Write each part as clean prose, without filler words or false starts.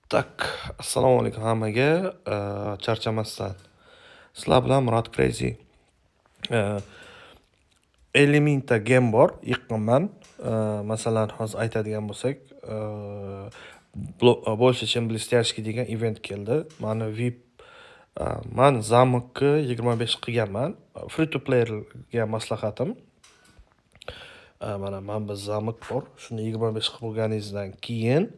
Assalomu alaykum hammaga. Charchamasdan. Sizlar bilan Murod Crazy. 50 mingta game bor, yiqqanman. Masalan, hozir aytadigan bo'lsak, больше чем блестяшки degan event keldi. Mani VIP men zamokni 25 qilganman. Free to playerga maslahatim. Mana men biz zamok bor. Shuni 25 qilib bo'lganingizdan keyin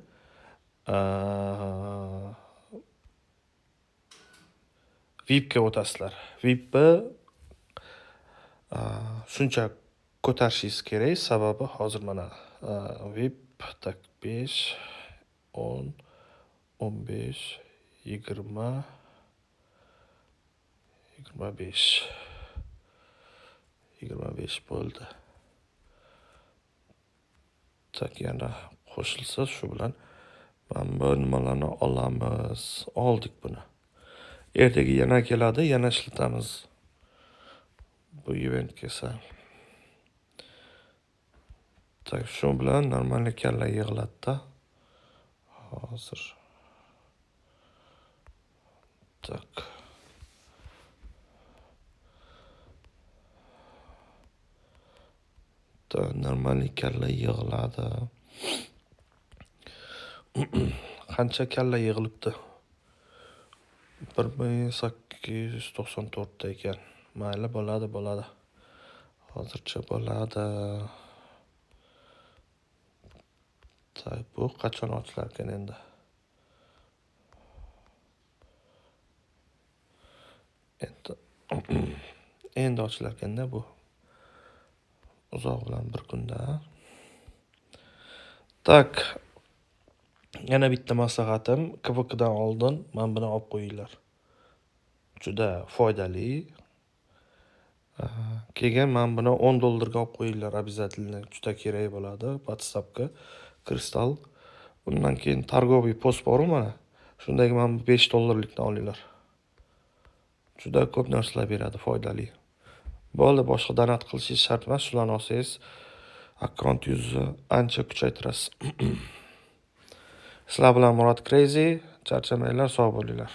VIPga o'tasizlar. VIPni shuncha ko'tarishingiz kerak, sababi hozir mana VIP 5, 10, 15, 20, 25. 25 bo'ldi. Yana qo'shilsa shu bilan mana bu nimalarni olamiz. Oldik buni. Ertaga yana keladi, yana ishlatamiz. Bu event kelsa. Shu bilan normalniy kalla yig'iladi-da. Hozir. Normalniy kalla yig'iladi. Qancha kalla yig'ilibdi? 1894 ta ekan. Mayli, bo'ladi. Hozircha bo'ladi. Bu qachon ochilar ekan endi? Endi ochilar ekanda bu. Uzoq bilan bir kunda. Yana bitta maslahatim, KVKdan oldin men buni olib qo'yinglar. Juda foydali. Keyin men buni $10 ga olib qo'yinglar, обязательно. Juda kerak bo'ladi WhatsAppga. Kristal. Undan keyin targoviy post bor mana. Shundagi men $5 likdan olinglar. Juda ko'p narsalar beradi, foydali. Bo'ldi, boshqa donat qilishingiz shart emas. Shularni olsangiz, akkaunt yuzni ancha kuchaytirasiz. Sizlar bilan Murod Crazy. Charchamanglar, sog' bo'linglar.